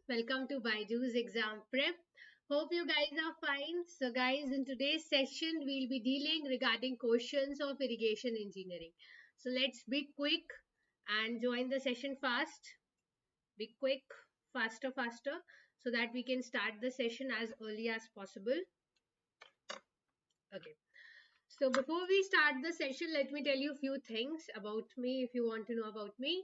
Welcome to BYJU'S exam prep. Hope you guys are fine. So guys, in today's session, we'll be dealing regarding questions of irrigation engineering. So let's be quick and join the session fast. Be quick, faster, so that we can start the session as early as possible. Okay. So before we start the session, let me tell you a few things about me if you want to know about me.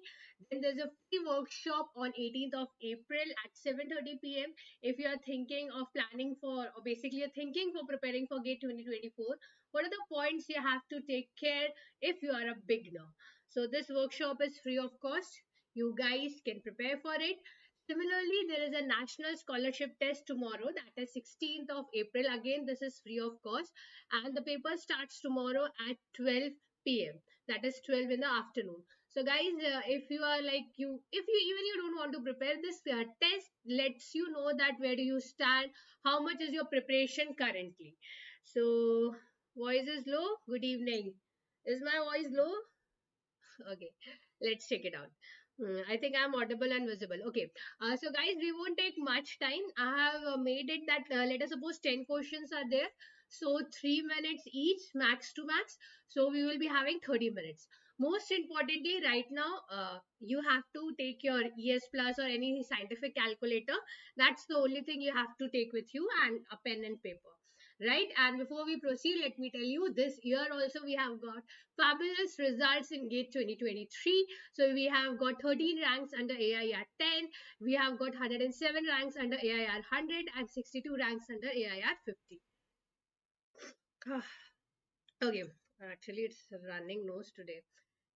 Then there's a free workshop on 18th of April at 7:30 p.m. If you are thinking of planning for, or basically you're thinking for preparing for GATE 2024, what are the points you have to take care if you are a beginner? So this workshop is free of cost. You guys can prepare for it. Similarly, there is a national scholarship test tomorrow, that is 16th of April. Again, this is free of cost, and the paper starts tomorrow at 12 p.m. That is 12 in the afternoon. So guys, if you are like if you don't want to prepare, this test lets you know that where do you stand, how much is your preparation currently. So voice is low. Good evening. Is my voice low? Okay, let's check it out. I think I'm audible and visible. Okay. So guys, we won't take much time. I have made it that let us suppose 10 questions are there. So 3 minutes each, max to max. So we will be having 30 minutes. Most importantly, right now, you have to take your ES plus or any scientific calculator. That's the only thing you have to take with you, and a pen and paper. Right. And before we proceed, let me tell you, this year also we have got fabulous results in GATE 2023. So we have got 13 ranks under AIR 10. We have got 107 ranks under AIR 100 and 62 ranks under AIR 50. Okay, actually it's running nose today.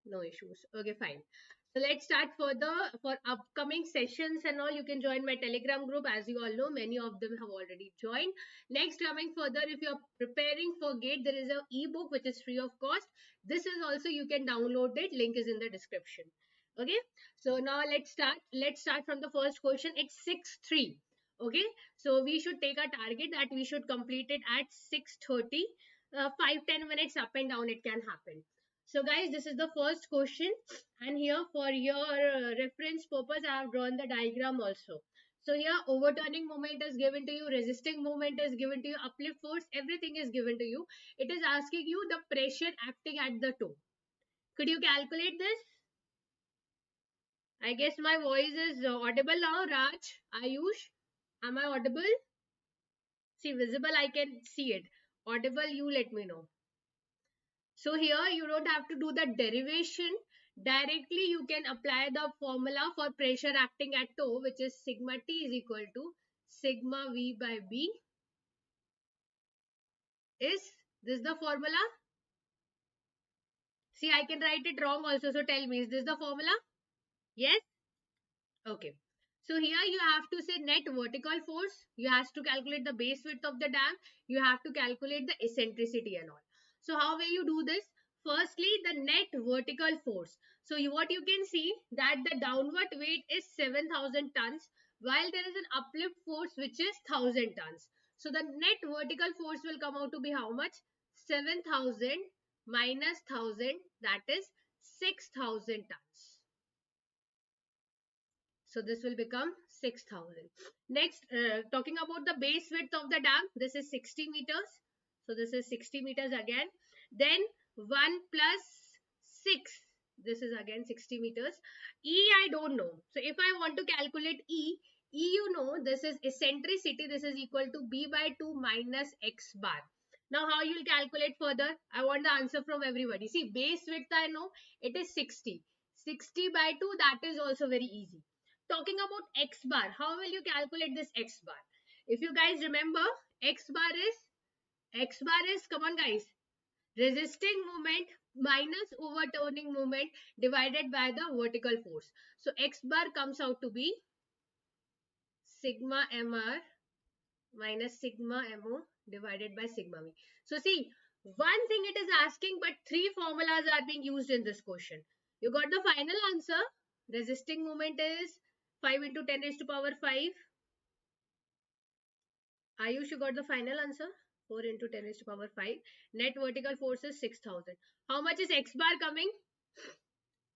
No issues. Okay, fine. So let's start further. For upcoming sessions and all, you can join my Telegram group. As you all know, many of them have already joined. Next, coming further, if you're preparing for GATE, there is an ebook which is free of cost. This is also, you can download it. Link is in the description. Okay. So now let's start. Let's start from the first question. It's 6:03. Okay. So we should take a target that we should complete it at 6:30. 5-10 minutes up and down it can happen. So guys, this is the first question, and here for your reference purpose I have drawn the diagram also. So here overturning moment is given to you, resisting moment is given to you, uplift force, everything is given to you. It is asking you the pressure acting at the toe. Could you calculate this? I guess my voice is audible now. Raj, Ayush, am I audible? See, visible, I can see it. Audible, you let me know. So here you don't have to do the derivation. Directly you can apply the formula for pressure acting at toe, which is sigma T is equal to sigma V by B. Is this the formula? See, I can write it wrong also. So tell me, is this the formula? Yes? Okay. So here you have to say net vertical force. You have to calculate the base width of the dam. You have to calculate the eccentricity and all. So how will you do this? Firstly, the net vertical force. So what you can see that the downward weight is 7,000 tons, while there is an uplift force which is 1,000 tons. So the net vertical force will come out to be how much? 7,000 minus 1,000, that is 6,000 tons. So this will become 6,000. Next, talking about the base width of the dam, this is 60 meters. So this is 60 meters again. Then 1 plus 6, this is again 60 meters. E I don't know. So if I want to calculate E you know this is eccentricity. This is equal to B by 2 minus X bar. Now how you will calculate further? I want the answer from everybody. See, base width I know it is 60. 60 by 2, that is also very easy. Talking about X bar, how will you calculate this X bar? If you guys remember, X bar is, come on guys, resisting moment minus overturning moment divided by the vertical force. So X bar comes out to be sigma mr minus sigma mo divided by sigma v. So see, one thing it is asking, but 3 formulas are being used in this question. You got the final answer. Resisting moment is 5 into 10 raised to power 5. Ayush, you got the final answer. 4 into 10 raised to power 5. Net vertical force is 6,000. How much is X bar coming?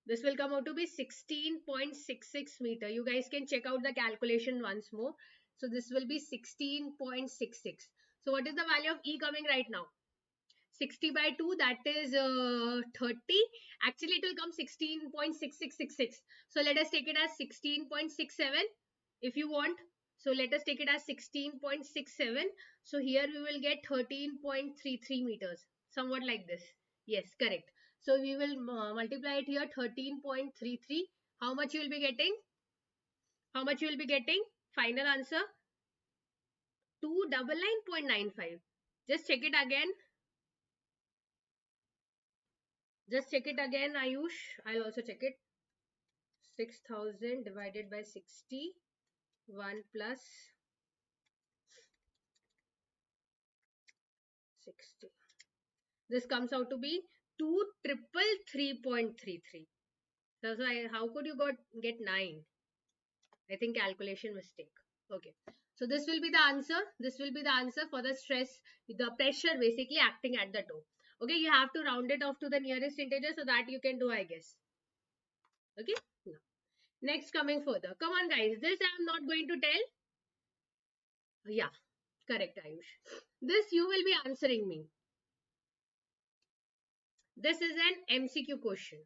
This will come out to be 16.66 meter. You guys can check out the calculation once more. So this will be 16.66. So what is the value of E coming right now? 60 by 2, that is 30. Actually, it will come 16.6666. So let us take it as 16.67 if you want. So let us take it as 16.67. So here we will get 13.33 meters. Somewhat like this. Yes, correct. So we will multiply it here, 13.33. How much you will be getting? How much you will be getting? Final answer, 299.95. Just check it again. Just check it again, Ayush. I'll also check it. 6,000 divided by 60. 1 plus 60. This comes out to be 2,333.33. So how could you get 9? I think calculation mistake. Okay. So this will be the answer. This will be the answer for the stress, the pressure basically acting at the toe. Okay. You have to round it off to the nearest integer so that you can do, I guess. Okay. Now, next, coming further. Come on, guys. This I am not going to tell. Yeah. Correct, Ayush. This you will be answering me. This is an MCQ question.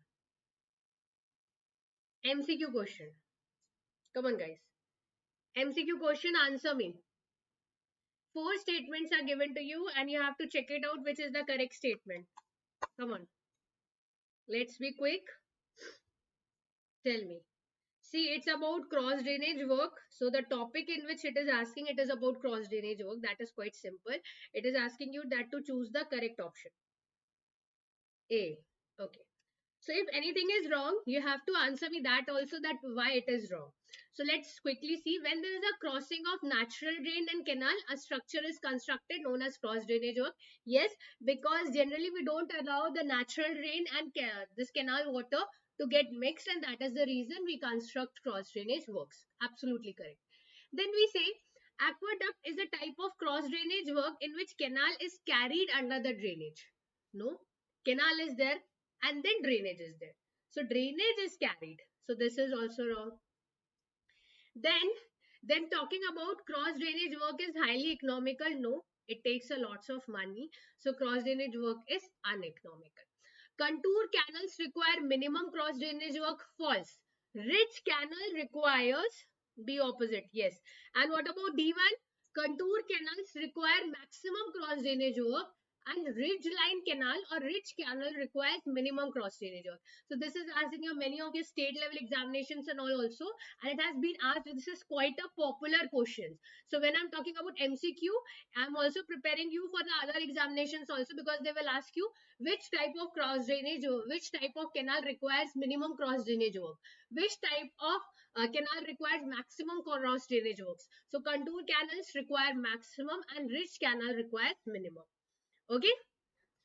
MCQ question. Come on, guys. MCQ question, answer me. 4 statements are given to you and you have to check it out which is the correct statement. Come on. Let's be quick. Tell me. See, it's about cross drainage work. So the topic in which it is asking, it is about cross drainage work. That is quite simple. It is asking you that to choose the correct option. A. Okay. So if anything is wrong, you have to answer me that also, that why it is wrong. So let's quickly see. When there is a crossing of natural drain and canal, a structure is constructed known as cross drainage work. Yes, because generally we don't allow the natural drain and this canal water to get mixed, and that is the reason we construct cross drainage works. Absolutely correct. Then we say aqueduct is a type of cross drainage work in which canal is carried under the drainage. No, canal is there and then drainage is there. So drainage is carried. So this is also wrong. Then talking about cross drainage work is highly economical. No, it takes a lots of money. So cross drainage work is uneconomical. Contour canals require minimum cross drainage work. False. Ridge canal requires B opposite. Yes. And what about D1? Contour canals require maximum cross drainage work, and ridge line canal or ridge canal requires minimum cross drainage work. So this is asked in your many of your state level examinations and all also, and it has been asked. This is quite a popular question. So when I'm talking about MCQ, I'm also preparing you for the other examinations also, because they will ask you which type of cross drainage, which type of canal requires minimum cross drainage work, which type of canal requires maximum cross drainage works. So contour canals require maximum and ridge canal requires minimum. Okay.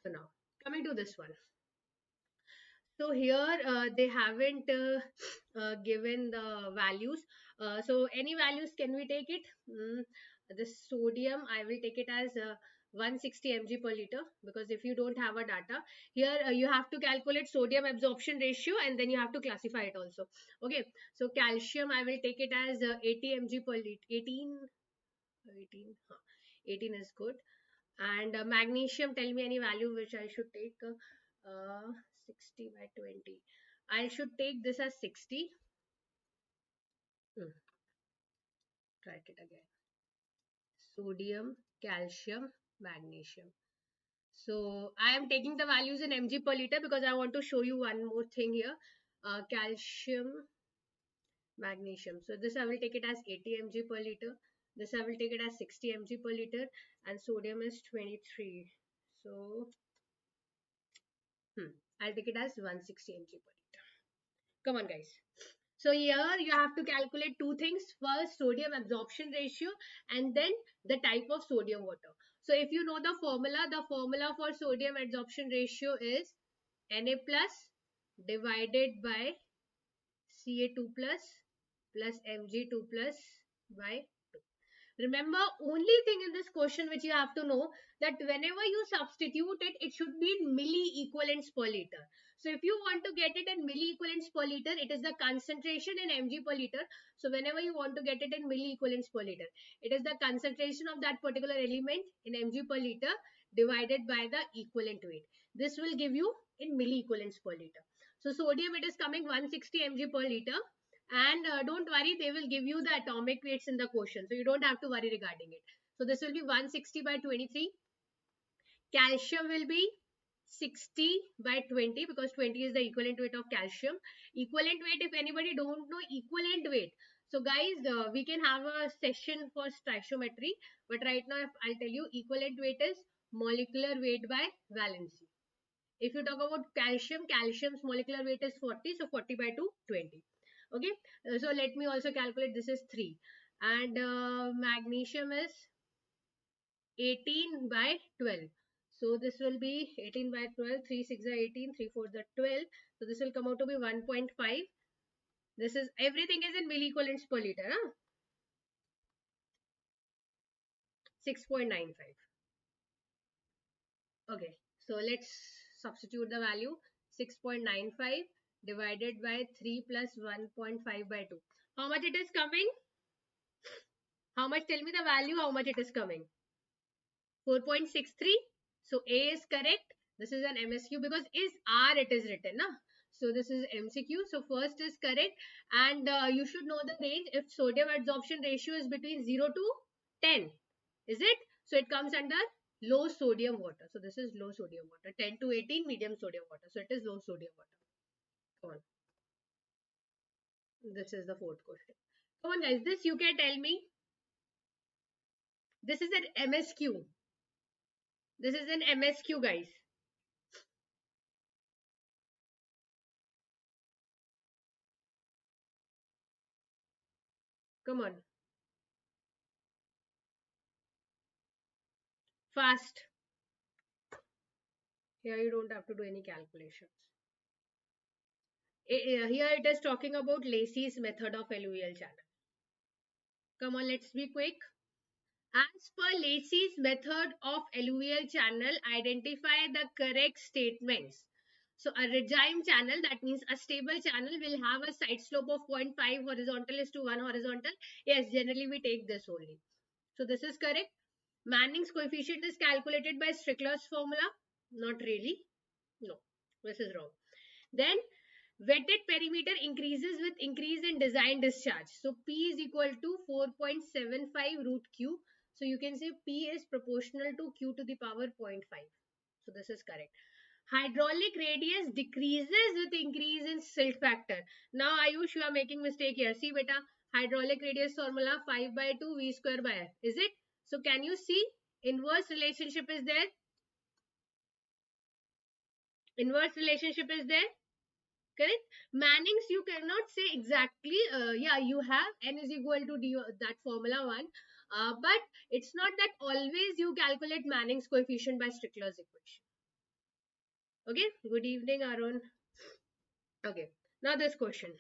So now coming to this one. So here they haven't given the values. So any values can we take it? The sodium I will take it as 160 mg per liter, because if you don't have a data here, you have to calculate sodium absorption ratio and then you have to classify it also. Okay. So calcium I will take it as 80 mg per liter. 18 is good. And magnesium, tell me any value which I should take. 60 by 20. I should take this as 60. Try it again. Sodium, calcium, magnesium. So I am taking the values in mg per liter because I want to show you one more thing here. Calcium, magnesium. So this I will take it as 80 mg per liter. This I will take it as 60 mg per liter, and sodium is 23. So I'll take it as 160 mg per liter. Come on, guys. So here you have to calculate two things. First, sodium absorption ratio, and then the type of sodium water. So if you know the formula for sodium absorption ratio is Na plus divided by Ca2 plus Mg2 plus by 2. Remember, only thing in this question which you have to know, that whenever you substitute it, it should be in milli-equivalents per liter. So if you want to get it in milli-equivalents per liter, it is the concentration in mg per liter. So whenever you want to get it in milli-equivalents per liter, it is the concentration of that particular element in mg per liter divided by the equivalent weight. This will give you in milli-equivalents per liter. So sodium, it is coming 160 mg per liter. And don't worry, they will give you the atomic weights in the question. So you don't have to worry regarding it. So this will be 160 by 23. Calcium will be 60 by 20 because 20 is the equivalent weight of calcium. Equivalent weight, if anybody don't know equivalent weight. So guys, we can have a session for stoichiometry. But right now, I'll tell you equivalent weight is molecular weight by valency. If you talk about calcium, calcium's molecular weight is 40. So 40 by 2, 20. Okay, so let me also calculate. This is 3, and magnesium is 18 by 12. So this will be 18 by 12, 3 6 are 18, 3 4 are 12. So this will come out to be 1.5. This is, everything is in milliequivalents per liter, huh? 6.95. Okay, so let's substitute the value. 6.95 divided by 3 plus 1.5 by 2. How much it is coming? How much? Tell me the value, how much it is coming. 4.63. So A is correct. This is an MSQ because is R it is written. Na? So this is MCQ. So first is correct. And you should know the range. If sodium adsorption ratio is between 0 to 10. Is it? So it comes under low sodium water. So this is low sodium water. 10 to 18 medium sodium water. So it is low sodium water. Come on. This is the fourth question. Come on guys. This you can tell me. This is an MSQ. This is an MSQ guys. Come on. Fast. Here you don't have to do any calculations. Here it is talking about Lacey's method of alluvial channel. Come on, let's be quick. As per Lacey's method of alluvial channel, identify the correct statements. So a regime channel, that means a stable channel, will have a side slope of 0.5 horizontal is to 1 horizontal. Yes, generally we take this only. So this is correct. Manning's coefficient is calculated by Strickler's formula. Not really. No, this is wrong. Then wetted perimeter increases with increase in design discharge. So P is equal to 4.75 root Q. So you can say P is proportional to Q to the power 0.5. So this is correct. Hydraulic radius decreases with increase in silt factor. Now Ayush, you are making mistake here. See beta, hydraulic radius formula 5 by 2 V square by F. Is it? So can you see inverse relationship is there? Inverse relationship is there. Correct? Manning's you cannot say exactly. Yeah, you have n is equal to d, that formula 1. But it's not that always you calculate Manning's coefficient by Strickler's equation. Okay. Good evening, Arun. Okay. Now this question.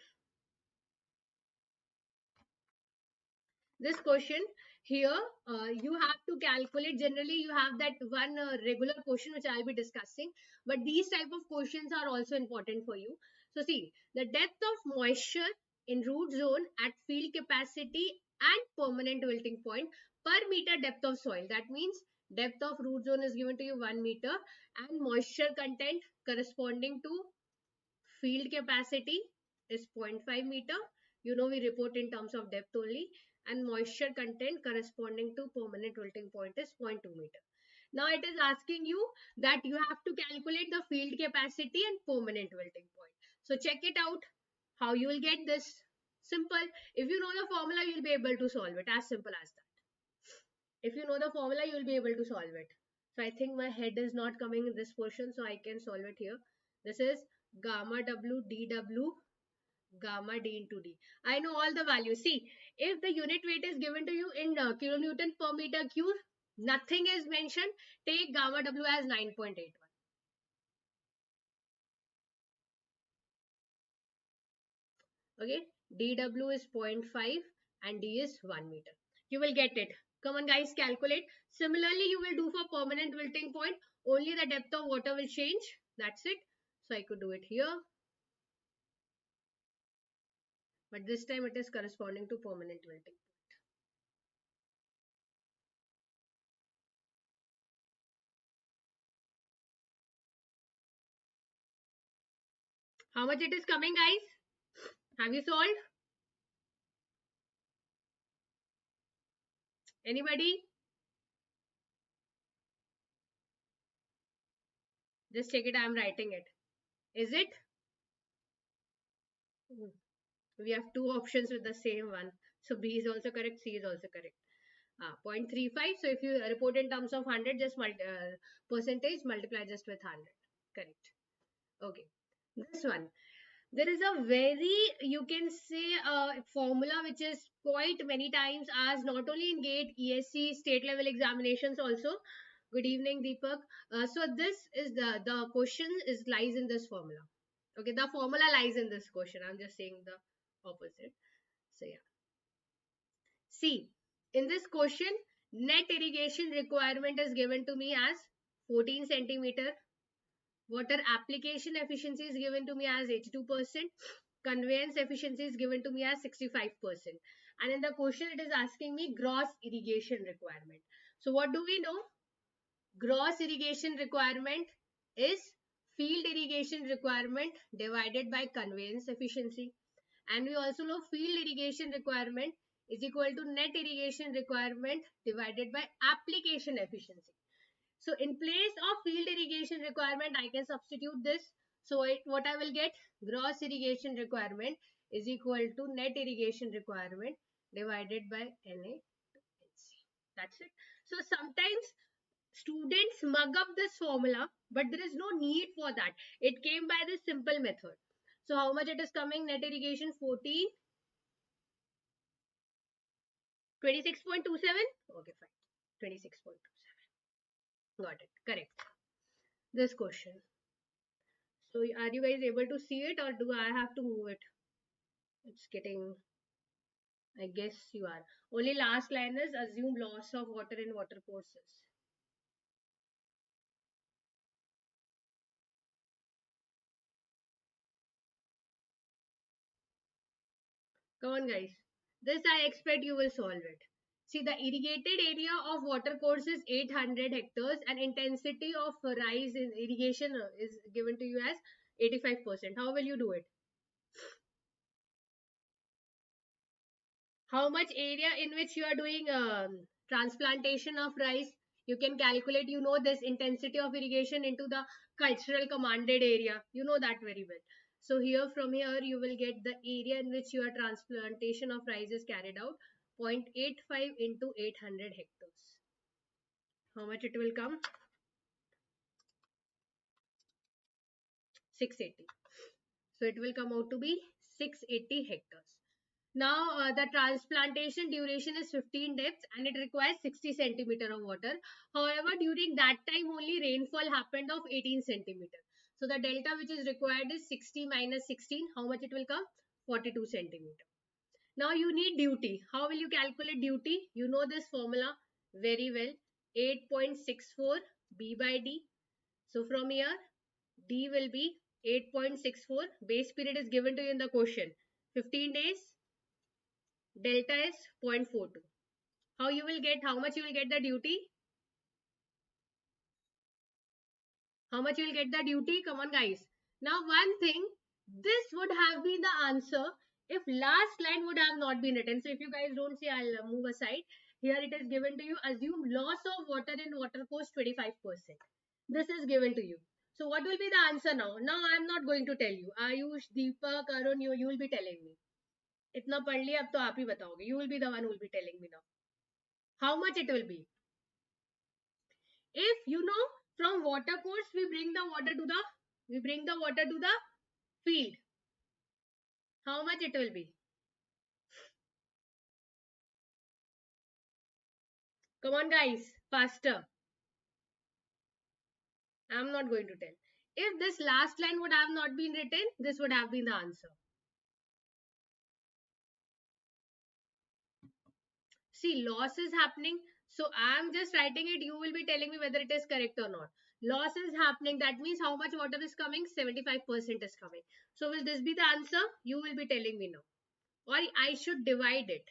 This question here, you have to calculate. Generally, you have that one regular question which I'll be discussing. But these type of questions are also important for you. So see, the depth of moisture in root zone at field capacity and permanent wilting point per meter depth of soil. That means depth of root zone is given to you 1 meter and moisture content corresponding to field capacity is 0.5 meter. You know, we report in terms of depth only, and moisture content corresponding to permanent wilting point is 0.2 meter. Now it is asking you that you have to calculate the field capacity and permanent wilting point. So check it out how you will get this. Simple. If you know the formula, you will be able to solve it. As simple as that. If you know the formula, you will be able to solve it. So I think my head is not coming in this portion, so I can solve it here. This is gamma W dW gamma D into D. I know all the values. See, if the unit weight is given to you in kilonewton per meter cube, nothing is mentioned. Take gamma W as 9.81. Okay, dW is 0.5 and D is 1 meter. You will get it. Come on guys, calculate. Similarly, you will do for permanent wilting point. Only the depth of water will change. That's it. So I could do it here. But this time it is corresponding to permanent wilting. How much it is coming, guys? Have you solved? Anybody? Just check it. I am writing it. Is it? We have two options with the same one. So B is also correct. C is also correct. 0.35. So if you report in terms of 100, just percentage multiply just with 100. Correct. Okay. This one. There is a very, you can say, formula which is quite many times asked, not only in GATE, ESE, state level examinations also. Good evening, Deepak. So this is the question is lies in this formula. Okay, the formula lies in this question. I'm just saying the opposite. So yeah. See, in this question, net irrigation requirement is given to me as 14 centimeter. Water application efficiency is given to me as 82%. Conveyance efficiency is given to me as 65%. And in the question, it is asking me gross irrigation requirement. So what do we know? Gross irrigation requirement is field irrigation requirement divided by conveyance efficiency. And we also know field irrigation requirement is equal to net irrigation requirement divided by application efficiency. So in place of field irrigation requirement, I can substitute this. So what I will get? Gross irrigation requirement is equal to net irrigation requirement divided by NA. That's it. So sometimes students mug up this formula, but there is no need for that. It came by this simple method. So how much it is coming? Net irrigation 14, 26.27. Okay, fine. 26.27. Got it. Correct. This question. So are you guys able to see it, or do I have to move it? It's getting, I guess you are. Only last line is assume loss of water in water courses. Come on guys. This I expect you will solve it. See, the irrigated area of water course is 800 hectares and intensity of rise in irrigation is given to you as 85%. How will you do it? How much area in which you are doing transplantation of rice? You can calculate, you know, this intensity of irrigation into the cultural commanded area. You know that very well. So here, from here, you will get the area in which your transplantation of rice is carried out. 0.85 into 800 hectares. How much it will come? 680. So it will come out to be 680 hectares. Now the transplantation duration is 15 days and it requires 60 centimeter of water. However, during that time only rainfall happened of 18 centimeter. So the delta which is required is 60 minus 16. How much it will come? 42 centimeter. Now you need duty. How will you calculate duty? You know this formula very well. 8.64 B by D. So from here, D will be 8.64. Base period is given to you in the question. 15 days. Delta is 0.42. How you will get, how much you will get the duty? How much you will get the duty? Come on guys. Now one thing, this would have been the answer if last line would have not been written. So if you guys don't see, I'll move aside. Here it is given to you. Assume loss of water in water course 25%. This is given to you. So what will be the answer now? Now I'm not going to tell you. Ayush, Deepak, Arun, you will be telling me. इतना पढ़ लिया अब तो आप ही बताओगे. You will be the one who will be telling me now. How much it will be? If you know, from water course we bring the water to the field. How much it will be? Come on guys, faster. I'm not going to tell. If this last line would have not been written, this would have been the answer. See, loss is happening. So I'm just writing it. You will be telling me whether it is correct or not. Loss is happening. That means how much water is coming? 75% is coming. So will this be the answer? You will be telling me now. Or I should divide it.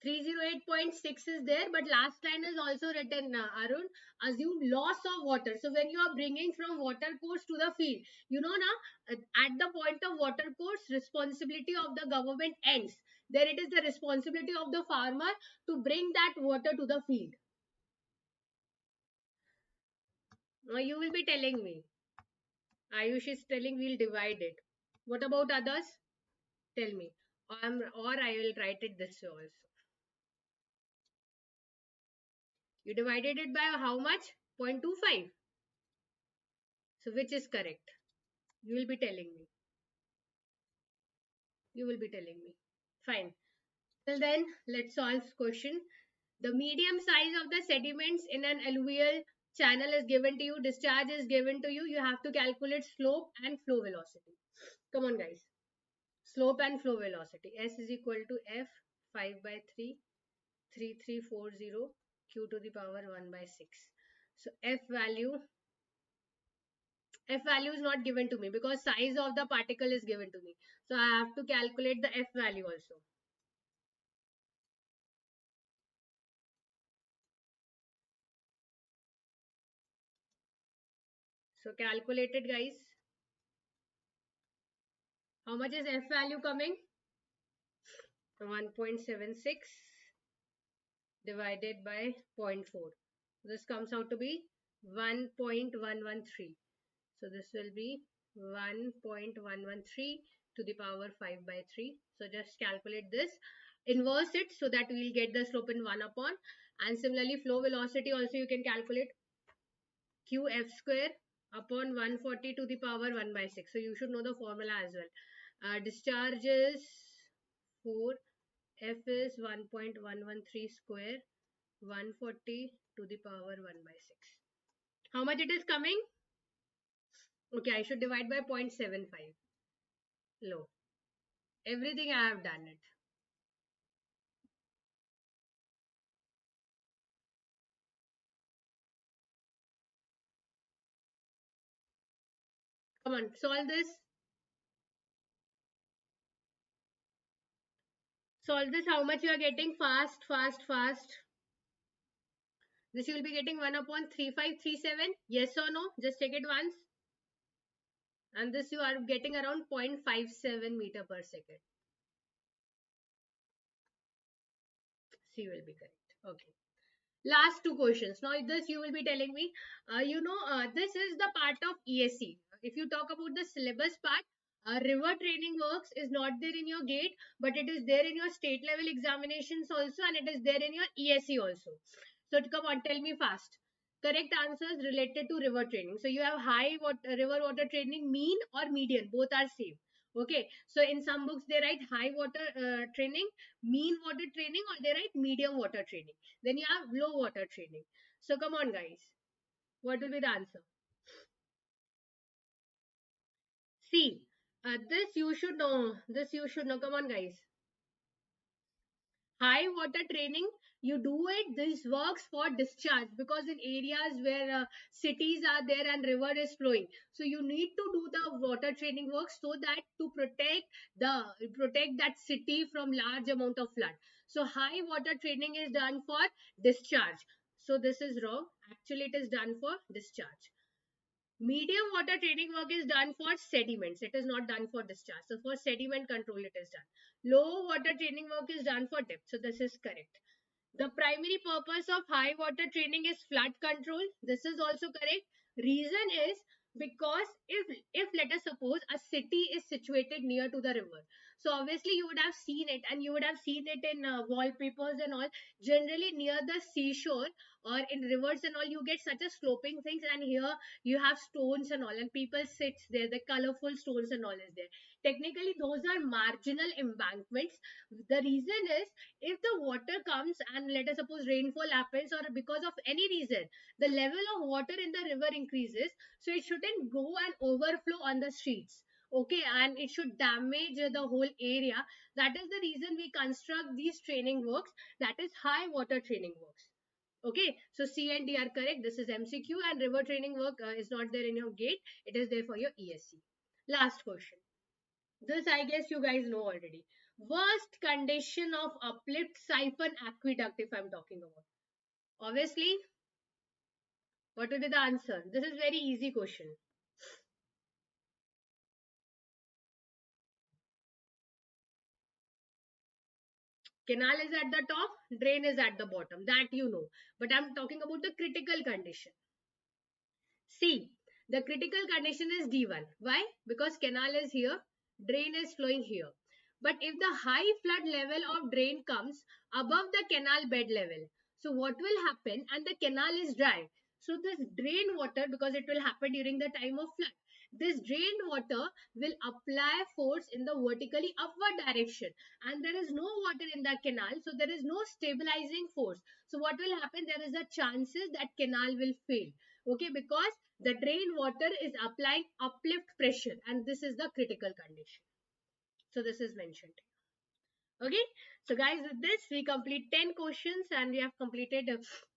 308.6 is there, but last line is also written, Arun. Assume loss of water. So when you are bringing from water course to the field, you know now, at the point of water course, responsibility of the government ends. Then it is the responsibility of the farmer to bring that water to the field. Now you will be telling me. Ayush is telling we'll divide it. What about others? Tell me. Or I will write it this way also. You divided it by how much? 0.25. So which is correct? You will be telling me. You will be telling me. Fine. Till then, let's solve question. The medium size of the sediments in an alluvial channel is given to you. Discharge is given to you. You have to calculate slope and flow velocity. Come on, guys. Slope and flow velocity. S is equal to F 5 by 3, 3340 Q to the power 1 by 6. So F value is not given to me because size of the particle is given to me. So I have to calculate the F value also. So calculate it, guys. How much is F value coming? 1.76 divided by 0.4. This comes out to be 1.113. So this will be 1.113 to the power 5 by 3. So just calculate this. Inverse it so that we will get the slope in 1 upon. And similarly, flow velocity also you can calculate qf square upon 140 to the power 1 by 6. So you should know the formula as well. Discharge is 4, f is 1.113 square, 140 to the power 1 by 6. How much it is coming? Okay, I should divide by 0.75. Low. Everything I have done it. Come on, solve this. Solve this. How much you are getting? Fast, fast, fast. This you will be getting 1 upon 3537. Yes or no? Just take it once. And this you are getting around 0.57 meter per second. C will be correct. Okay. Last two questions. Now this you will be telling me, this is the part of ESE. If you talk about the syllabus part, river training works is not there in your gate, but it is there in your state level examinations also, and it is there in your ESE also. So come on, tell me fast. Correct answers related to river training. So you have river water training, mean or median, both are same. Okay, so in some books they write high water training, mean water training, or they write medium water training. Then you have low water training. So come on, guys. What will be the answer? See, this you should know. This you should know. Come on, guys. High water training, you do it. This works for discharge because in areas where cities are there and river is flowing, so you need to do the water training work so that to protect that city from large amount of flood. So high water training is done for discharge. So this is wrong. Actually, it is done for discharge. Medium water training work is done for sediments. It is not done for discharge. So for sediment control it is done. Low water training work is done for depth. So this is correct. The primary purpose of high water training is flood control. This is also correct. Reason is because if let us suppose a city is situated near to the river, so obviously you would have seen it, and you would have seen it in wallpapers and all. Generally near the seashore or in rivers and all, you get such a sloping things, and here you have stones and all, and people sits there. The colorful stones and all is there. Technically those are marginal embankments. The reason is, if the water comes and let us suppose rainfall happens, or because of any reason the level of water in the river increases, so it shouldn't go and overflow on the streets. Okay, and it should damage the whole area. That is the reason we construct these training works, that is high water training works. Okay, so C and D are correct. This is MCQ, and river training work is not there in your gate. It is there for your ESE. Last question. This I guess you guys know already. Worst condition of uplift siphon aqueduct, if I'm talking about. Obviously, what will be the answer? This is very easy question. Canal is at the top, drain is at the bottom. That you know. But I'm talking about the critical condition. See, the critical condition is D1. Why? Because canal is here, drain is flowing here. But if the high flood level of drain comes above the canal bed level, so what will happen? And the canal is dry. So this drain water, because it will happen during the time of flood, this drained water will apply force in the vertically upward direction, and there is no water in the canal, so there is no stabilizing force. So what will happen? There is a chances that canal will fail. Okay, because the drain water is applying uplift pressure, and this is the critical condition. So this is mentioned. Okay, so guys, with this we complete 10 questions, and we have completed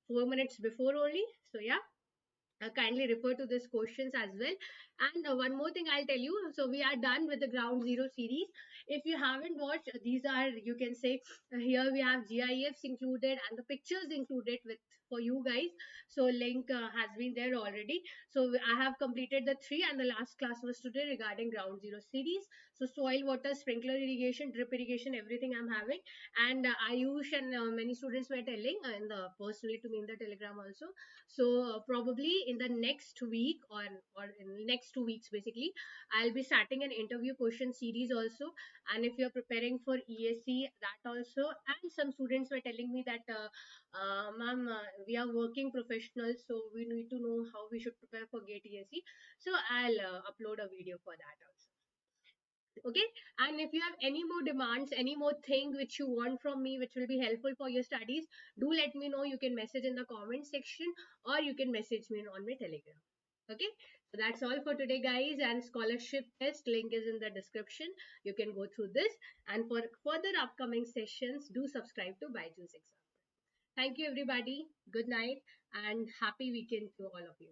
4 minutes before only. So yeah, kindly refer to these questions as well. And one more thing I'll tell you. So we are done with the ground zero series. If you haven't watched, these are, you can say, here we have GIFs included and the pictures included with for you guys. So link has been there already. So I have completed the 3, and the last class was today regarding ground zero series. So soil, water, sprinkler irrigation, drip irrigation, everything I'm having. And Ayush and many students were telling in the personally to me in the telegram also. So probably in the next week, or in next 2 weeks basically, I'll be starting an interview question series also. And if you're preparing for ESE, that also. And some students were telling me that ma'am, we are working professionals, so we need to know how we should prepare for gate ESE. So I'll upload a video for that also. Okay, and if you have any more demands, any more thing which you want from me which will be helpful for your studies, do let me know. You can message in the comment section, or you can message me on my telegram. Okay, so that's all for today guys, and scholarship test link is in the description. You can go through this, and for further upcoming sessions, do subscribe to BYJU'S exam. Thank you everybody, good night, and happy weekend to all of you.